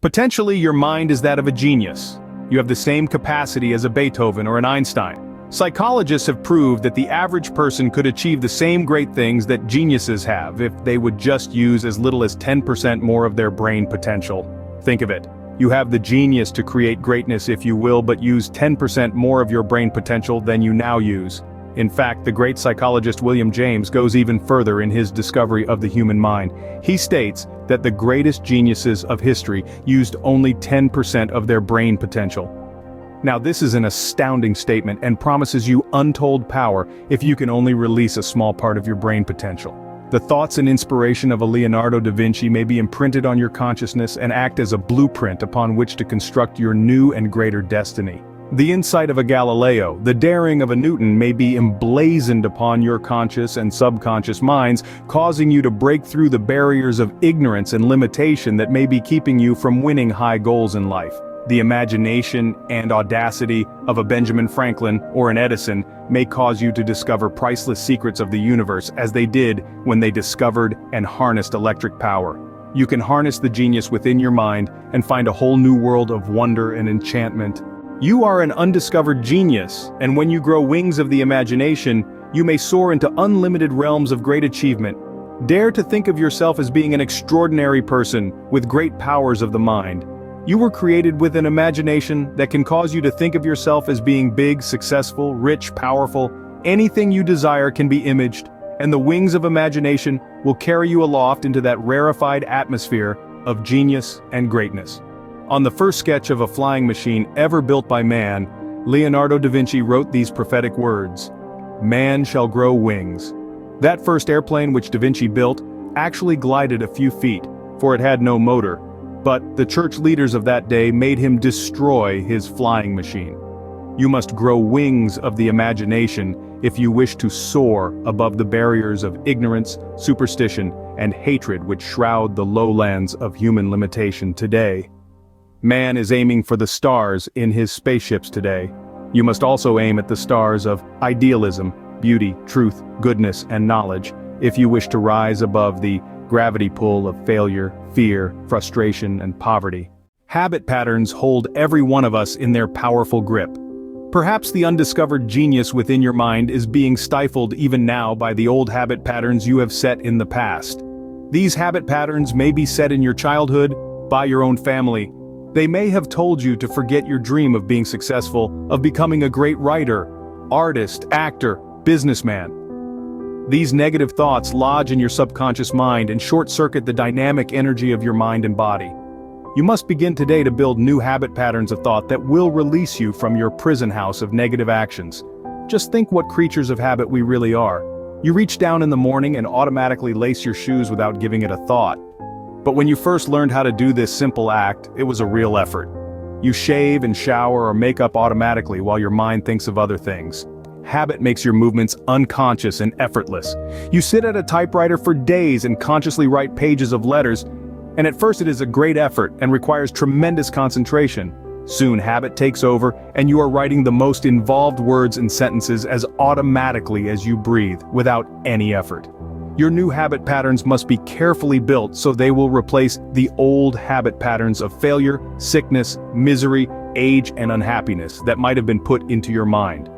Potentially, your mind is that of a genius. You have the same capacity as a Beethoven or an Einstein. Psychologists have proved that the average person could achieve the same great things that geniuses have if they would just use as little as 10% more of their brain potential. Think of it. You have the genius to create greatness if you will but use 10% more of your brain potential than you now use. In fact, the great psychologist William James goes even further in his discovery of the human mind. He states that the greatest geniuses of history used only 10% of their brain potential. Now this is an astounding statement and promises you untold power if you can only release a small part of your brain potential. The thoughts and inspiration of a Leonardo da Vinci may be imprinted on your consciousness and act as a blueprint upon which to construct your new and greater destiny. The insight of a Galileo, the daring of a Newton may be emblazoned upon your conscious and subconscious minds, causing you to break through the barriers of ignorance and limitation that may be keeping you from winning high goals in life. The imagination and audacity of a Benjamin Franklin or an Edison may cause you to discover priceless secrets of the universe as they did when they discovered and harnessed electric power. You can harness the genius within your mind and find a whole new world of wonder and enchantment. You are an undiscovered genius, and when you grow wings of the imagination, you may soar into unlimited realms of great achievement. Dare to think of yourself as being an extraordinary person with great powers of the mind. You were created with an imagination that can cause you to think of yourself as being big, successful, rich, powerful. Anything you desire can be imaged, and the wings of imagination will carry you aloft into that rarefied atmosphere of genius and greatness. On the first sketch of a flying machine ever built by man, Leonardo da Vinci wrote these prophetic words: "Man shall grow wings." That first airplane which da Vinci built actually glided a few feet, for it had no motor. But the church leaders of that day made him destroy his flying machine. You must grow wings of the imagination if you wish to soar above the barriers of ignorance, superstition, and hatred which shroud the lowlands of human limitation today. Man is aiming for the stars in his spaceships today. You must also aim at the stars of idealism, beauty, truth, goodness, and knowledge if you wish to rise above the gravity pull of failure, fear, frustration, and poverty. Habit patterns hold every one of us in their powerful grip. Perhaps the undiscovered genius within your mind is being stifled even now by the old habit patterns you have set in the past. These habit patterns may be set in your childhood, by your own family. They may have told you to forget your dream of being successful, of becoming a great writer, artist, actor, businessman. These negative thoughts lodge in your subconscious mind and short-circuit the dynamic energy of your mind and body. You must begin today to build new habit patterns of thought that will release you from your prison house of negative actions. Just think what creatures of habit we really are. You reach down in the morning and automatically lace your shoes without giving it a thought. But when you first learned how to do this simple act, it was a real effort. You shave and shower or make up automatically while your mind thinks of other things. Habit makes your movements unconscious and effortless. You sit at a typewriter for days and consciously write pages of letters, and at first it is a great effort and requires tremendous concentration. Soon habit takes over, and you are writing the most involved words and sentences as automatically as you breathe, without any effort. Your new habit patterns must be carefully built so they will replace the old habit patterns of failure, sickness, misery, age, and unhappiness that might have been put into your mind.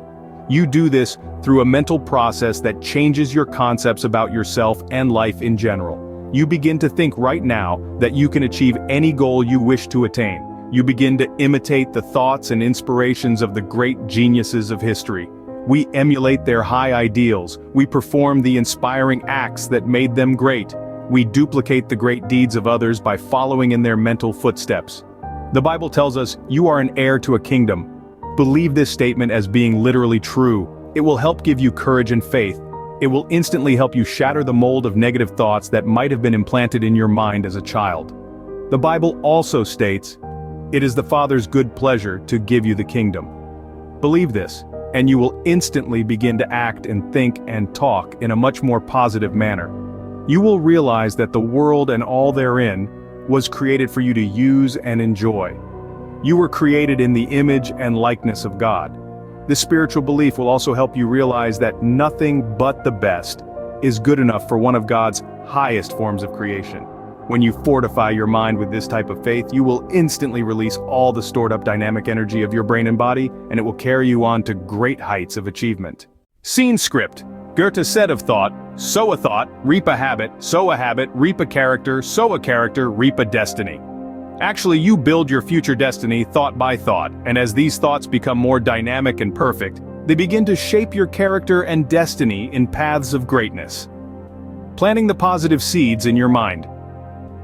You do this through a mental process that changes your concepts about yourself and life in general. You begin to think right now that you can achieve any goal you wish to attain. You begin to imitate the thoughts and inspirations of the great geniuses of history. We emulate their high ideals. We perform the inspiring acts that made them great. We duplicate the great deeds of others by following in their mental footsteps. The Bible tells us, "You are an heir to a kingdom." Believe this statement as being literally true. It will help give you courage and faith. It will instantly help you shatter the mold of negative thoughts that might have been implanted in your mind as a child. The Bible also states, "It is the Father's good pleasure to give you the kingdom." Believe this, and you will instantly begin to act and think and talk in a much more positive manner. You will realize that the world and all therein was created for you to use and enjoy. You were created in the image and likeness of God. This spiritual belief will also help you realize that nothing but the best is good enough for one of God's highest forms of creation. When you fortify your mind with this type of faith, you will instantly release all the stored up dynamic energy of your brain and body, and it will carry you on to great heights of achievement. Scene script. Goethe said of thought, sow a thought, reap a habit, sow a habit, reap a character, sow a character, reap a destiny. Actually, you build your future destiny thought by thought, and as these thoughts become more dynamic and perfect, they begin to shape your character and destiny in paths of greatness. Planting the positive seeds in your mind.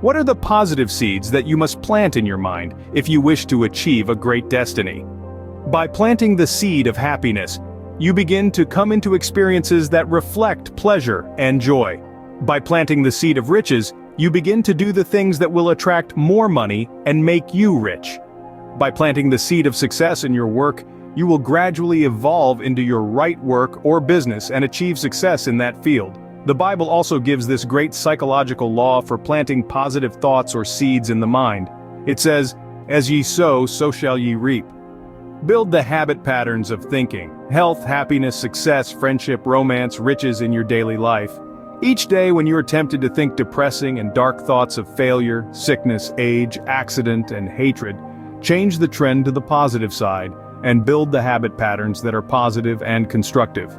What are the positive seeds that you must plant in your mind if you wish to achieve a great destiny? By planting the seed of happiness, you begin to come into experiences that reflect pleasure and joy. By planting the seed of riches, you begin to do the things that will attract more money and make you rich. By planting the seed of success in your work, you will gradually evolve into your right work or business and achieve success in that field. The Bible also gives this great psychological law for planting positive thoughts or seeds in the mind. It says, "As ye sow, so shall ye reap." Build the habit patterns of thinking, health, happiness, success, friendship, romance, riches in your daily life. Each day when you are tempted to think depressing and dark thoughts of failure, sickness, age, accident, and hatred, change the trend to the positive side and build the habit patterns that are positive and constructive.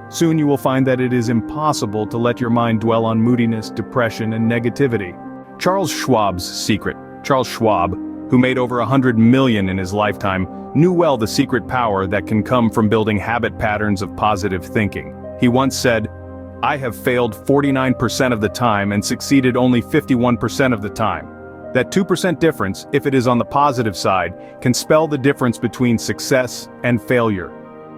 Soon you will find that it is impossible to let your mind dwell on moodiness, depression, and negativity. Charles Schwab's secret. Charles Schwab, who made over 100 million in his lifetime, knew well the secret power that can come from building habit patterns of positive thinking. He once said, "I have failed 49% of the time and succeeded only 51% of the time. That 2% difference, if it is on the positive side, can spell the difference between success and failure."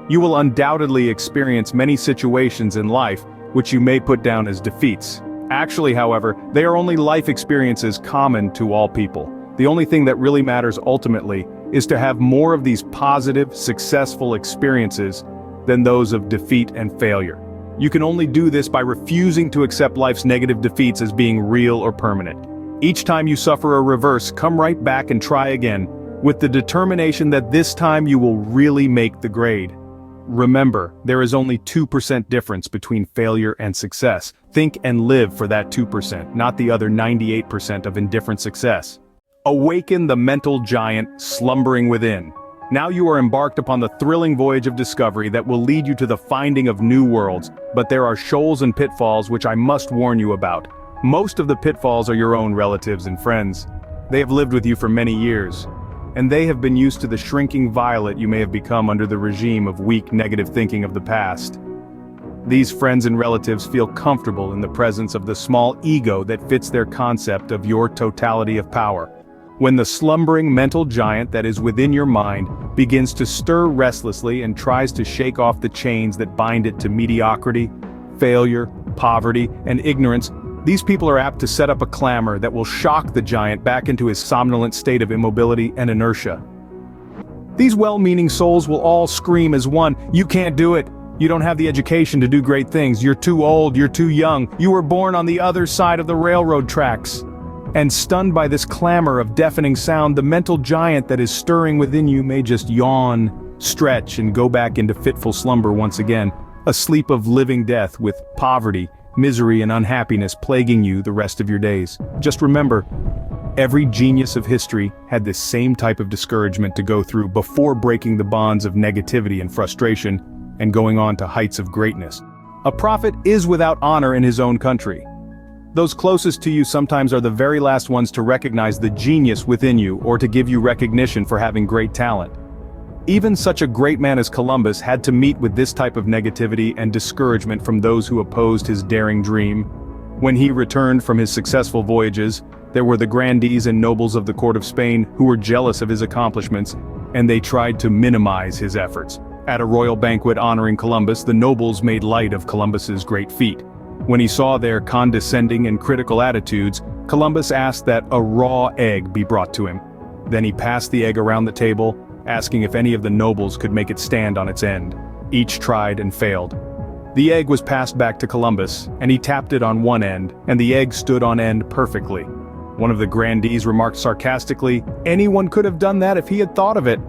You will undoubtedly experience many situations in life which you may put down as defeats. Actually, however, they are only life experiences common to all people. The only thing that really matters ultimately is to have more of these positive, successful experiences than those of defeat and failure. You can only do this by refusing to accept life's negative defeats as being real or permanent. Each time you suffer a reverse, come right back and try again, with the determination that this time you will really make the grade. Remember, there is only 2% difference between failure and success. Think and live for that 2%, not the other 98% of indifferent success. Awaken the mental giant slumbering within. Now you are embarked upon the thrilling voyage of discovery that will lead you to the finding of new worlds, but there are shoals and pitfalls which I must warn you about. Most of the pitfalls are your own relatives and friends. They have lived with you for many years, and they have been used to the shrinking violet you may have become under the regime of weak negative thinking of the past. These friends and relatives feel comfortable in the presence of the small ego that fits their concept of your totality of power. When the slumbering mental giant that is within your mind begins to stir restlessly and tries to shake off the chains that bind it to mediocrity, failure, poverty, and ignorance, these people are apt to set up a clamor that will shock the giant back into his somnolent state of immobility and inertia. These well-meaning souls will all scream as one, "You can't do it. You don't have the education to do great things. You're too old, you're too young. You were born on the other side of the railroad tracks." And stunned by this clamor of deafening sound, the mental giant that is stirring within you may just yawn, stretch, and go back into fitful slumber once again, a sleep of living death with poverty, misery, and unhappiness plaguing you the rest of your days. Just remember, every genius of history had this same type of discouragement to go through before breaking the bonds of negativity and frustration and going on to heights of greatness. A prophet is without honor in his own country. Those closest to you sometimes are the very last ones to recognize the genius within you or to give you recognition for having great talent. Even such a great man as Columbus had to meet with this type of negativity and discouragement from those who opposed his daring dream. When he returned from his successful voyages, there were the grandees and nobles of the court of Spain who were jealous of his accomplishments, and they tried to minimize his efforts. At a royal banquet honoring Columbus, the nobles made light of Columbus's great feat. When he saw their condescending and critical attitudes, Columbus asked that a raw egg be brought to him. Then he passed the egg around the table, asking if any of the nobles could make it stand on its end. Each tried and failed. The egg was passed back to Columbus, and he tapped it on one end, and the egg stood on end perfectly. One of the grandees remarked sarcastically, "Anyone could have done that if he had thought of it."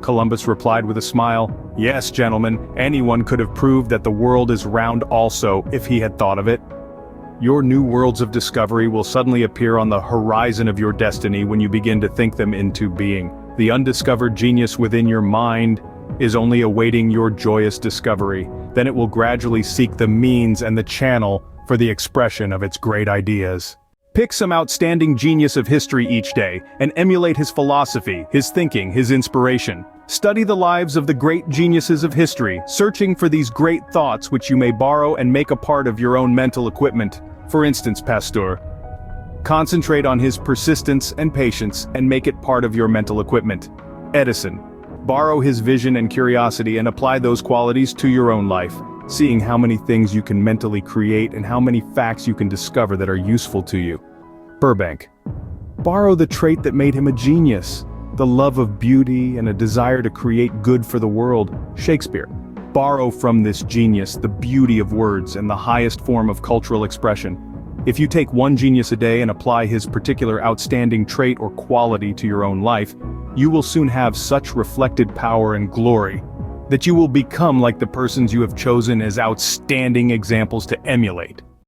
Columbus replied with a smile, "Yes, gentlemen, anyone could have proved that the world is round also if he had thought of it." Your new worlds of discovery will suddenly appear on the horizon of your destiny when you begin to think them into being. The undiscovered genius within your mind is only awaiting your joyous discovery. Then it will gradually seek the means and the channel for the expression of its great ideas. Pick some outstanding genius of history each day and emulate his philosophy, his thinking, his inspiration. Study the lives of the great geniuses of history, searching for these great thoughts which you may borrow and make a part of your own mental equipment. For instance, Pasteur, concentrate on his persistence and patience and make it part of your mental equipment. Edison, borrow his vision and curiosity and apply those qualities to your own life, seeing how many things you can mentally create and how many facts you can discover that are useful to you. Burbank, borrow the trait that made him a genius, the love of beauty and a desire to create good for the world. Shakespeare, borrow from this genius the beauty of words and the highest form of cultural expression. If you take one genius a day and apply his particular outstanding trait or quality to your own life, you will soon have such reflected power and glory that you will become like the persons you have chosen as outstanding examples to emulate.